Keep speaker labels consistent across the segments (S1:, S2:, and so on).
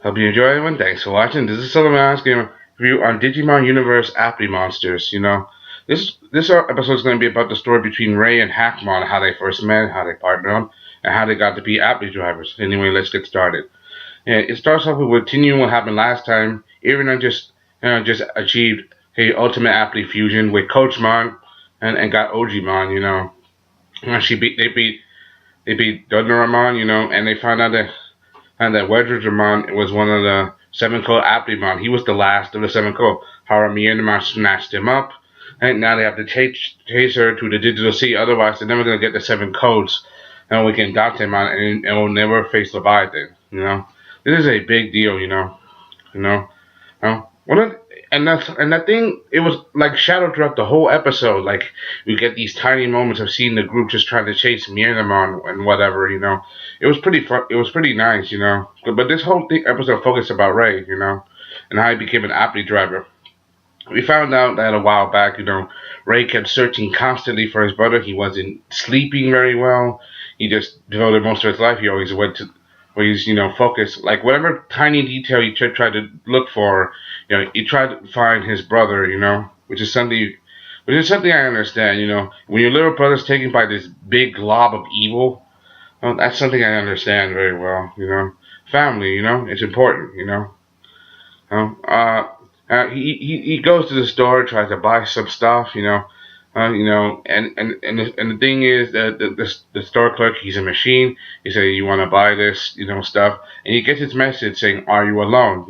S1: Hope you enjoy everyone. Thanks for watching. This is Sellavin giving a review on Digimon Universe Appli monsters. This episode is going to be about the story between Rei and Hackmon, how they first met, how they partnered, and how they got to be Appli drivers. Anyway, let's get started. Yeah, it starts off with continuing what happened last time. Irina just achieved her ultimate Appli fusion with Coachmon and got Ogmon. She beat they beat Dunderamon. And they found out that Wedgermon was one of the seven code Applimon. He was the last of the seven code. However, Mienumon snatched him up, and now they have to chase her to the digital sea. Otherwise, they're never gonna get the seven codes, and we can adopt him on, and we'll never face Leviathan. This is a big deal. You know. One of and that thing, it was like shadowed throughout the whole episode. Like we get these tiny moments of seeing the group just trying to chase Mienumon and whatever. It was pretty fun. It was pretty nice. But this whole episode focused about Rei. And how he became an Appli driver. We found out that a while back. Rei kept searching constantly for his brother. He wasn't sleeping very well. He just devoted most of his life. He always went to where he's focused, like whatever tiny detail he tried to look for, he tried to find his brother, which is something I understand. When your little brother's taken by this big glob of evil, well, that's something I understand very well. Family, it's important. He goes to the store, tries to buy some stuff, and the thing is that the store clerk, he's a machine. He said, "You want to buy this, stuff," and he gets his message saying, "Are you alone?"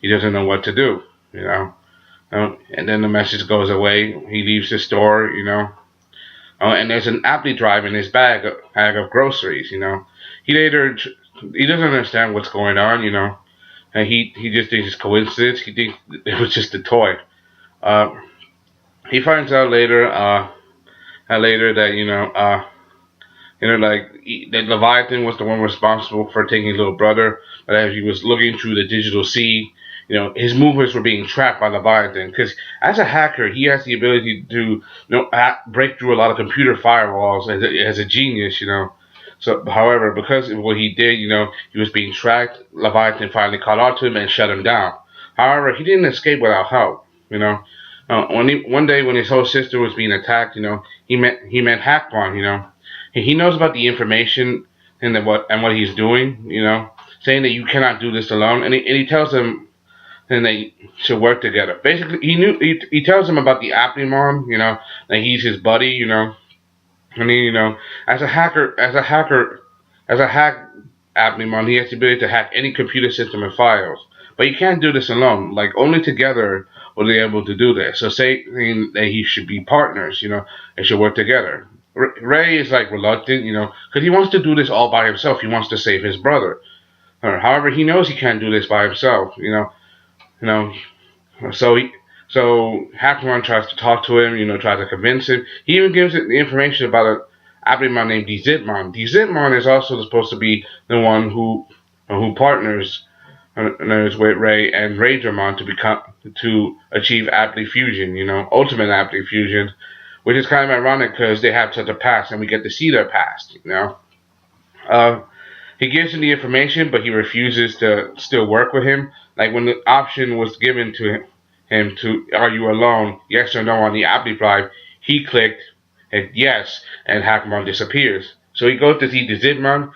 S1: He doesn't know what to do, and then the message goes away. He leaves the store, and there's an Appli drive in his bag of groceries. He doesn't understand what's going on, and he just thinks it's coincidence. He thinks it was just a toy. He finds out later that that Leviathan was the one responsible for taking his little brother. But as he was looking through the digital sea, his movements were being tracked by Leviathan. Because as a hacker, he has the ability to break through a lot of computer firewalls as a genius. So, however, because of what he did, he was being tracked. Leviathan finally caught on to him and shut him down. However, he didn't escape without help. One day when his whole sister was being attacked, he met Hackmon. He knows about the information and what he's doing, saying that you cannot do this alone, and he tells him then they should work together. Basically, he tells him about the Appmon, that he's his buddy, as a hack Appmon, he has the ability to hack any computer system and files, but you can't do this alone. Like only together will they able to do this. So saying that he should be partners, they should work together. Rei is like reluctant, because he wants to do this all by himself. He wants to save his brother. However, he knows he can't do this by himself, So Hackmon tries to talk to him, tries to convince him. He even gives it the information about an Applimon named Digimon. Digimon is also supposed to be the one who partners with Rei and Ragermon to achieve Appli fusion, ultimate Appli fusion, which is kind of ironic because they have such a past and we get to see their past. He gives him the information, but he refuses to still work with him. Like when the option was given to him to, "Are you alone? Yes or no?" on the Appli drive, he clicked and yes, and Hackmon disappears. So he goes to see Digimon.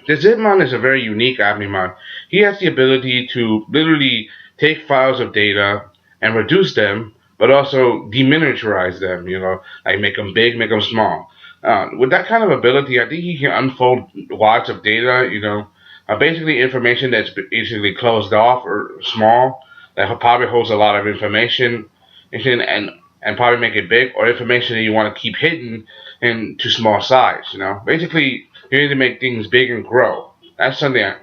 S1: Digimon is a very unique Applimon. He has the ability to literally take files of data and reduce them, but also deminiaturize them, like make them big, make them small. With that kind of ability, I think he can unfold lots of data, basically information that's basically closed off or small, that probably holds a lot of information, and probably make it big, or information that you want to keep hidden into small size. Basically, you need to make things big and grow. That's something I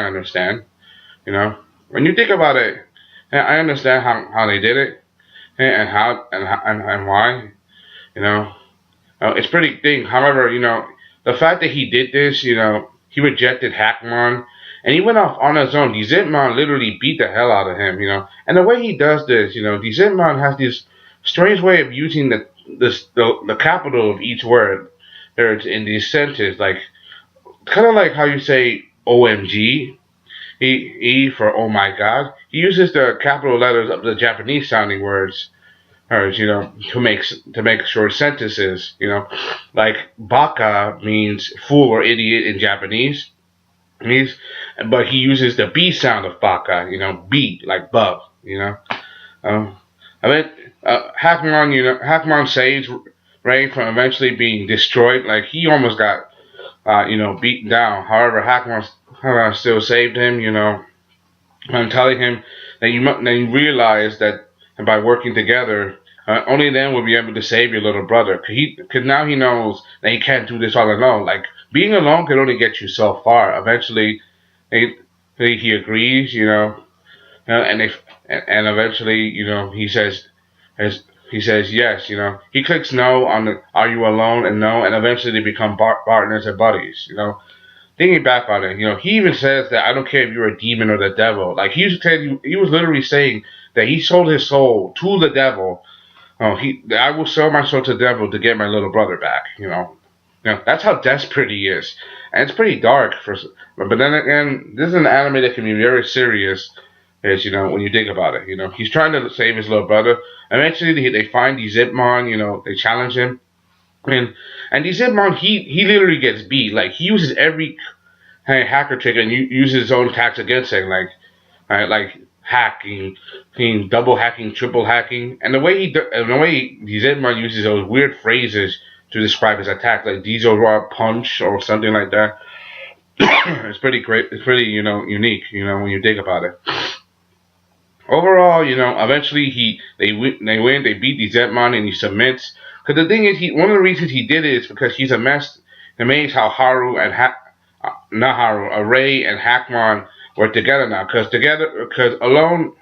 S1: understand. When you think about it, I understand how they did it and how and why. It's pretty thing. However, the fact that he did this, he rejected Hackmon, and he went off on his own. Digimon literally beat the hell out of him, And the way he does this, Digimon has this strange way of using the capital of each word there in these sentences, like kind of like how you say OMG. E for oh my god. He uses the capital letters of the Japanese sounding words, to make short sentences. Like baka means fool or idiot in Japanese. He's, but he uses the B sound of baka. B like bub. Um, I mean, Hackmon saves Ray from eventually being destroyed. Like he almost got, beaten down. However, Hackmon still saved him. I'm telling him that you realize that by working together, only then will be able to save your little brother. Cause now he knows that he can't do this all alone. Like being alone can only get you so far. Eventually, he, he agrees. And if and eventually, as he says yes. He clicks no on the "Are you alone?" and no, and eventually they become partners and buddies. Thinking back on it, he even says that I don't care if you're a demon or the devil. Like he was literally saying that he sold his soul to the devil. I will sell my soul to the devil to get my little brother back. That's how desperate he is, and it's pretty dark But then again, this is an anime that can be very serious, as when you think about it. He's trying to save his little brother. Eventually, they find the Zipmon. They challenge him, and the Zipmon, he literally gets beat. Like he uses every hacker trick and uses his own attacks against it, like hacking, double hacking, triple hacking, and the way Zedmon uses those weird phrases to describe his attack, like diesel raw punch or something like that. It's pretty great. It's pretty unique. When you think about it. Overall, eventually they beat the Zedmon and he submits. Because the thing is, one of the reasons he did it is because he's amazed how Rei and Hackmon were together now. Because alone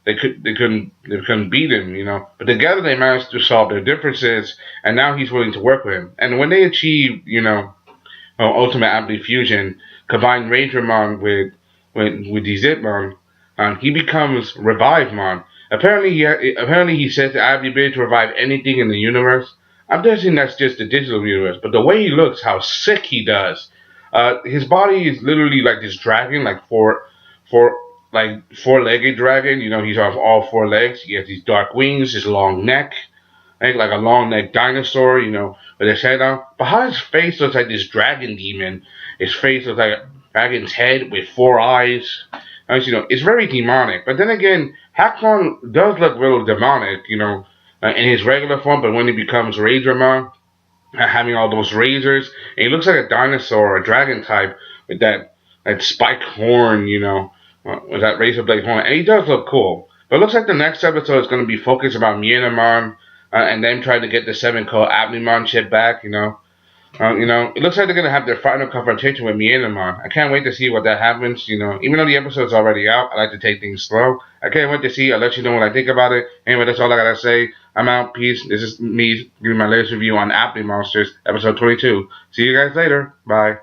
S1: they couldn't beat him. But together they managed to solve their differences, and now he's willing to work with him. And when they achieve, Ultimate Appli fusion, combine Ragermon with the Zitmon, he becomes Revivemon. Apparently he says that I have the ability to revive anything in the universe. I'm guessing that's just the digital universe, but the way he looks, how sick he does. His body is literally like this dragon, like four-legged dragon. He's on all four legs. He has these dark wings, his long neck, like a long neck dinosaur. With his head on. But how his face looks like this dragon demon. His face looks like a dragon's head with four eyes. It's very demonic. But then again, Hackmon does look real demonic, in his regular form. But when he becomes Razormon, having all those razors, and he looks like a dinosaur, a dragon type, with that spiked horn, with that razor blade horn, and he does look cool. But it looks like the next episode is going to be focused about Mienumon, and them trying to get the 7-core Appmon chip back. It looks like they're gonna have their final confrontation with Mienumon. I can't wait to see what that happens. Even though the episode's already out, I like to take things slow. I can't wait to see. I'll let you know what I think about it. Anyway, that's all I gotta say. I'm out. Peace. This is me giving my latest review on Appli Monsters, episode 22. See you guys later. Bye.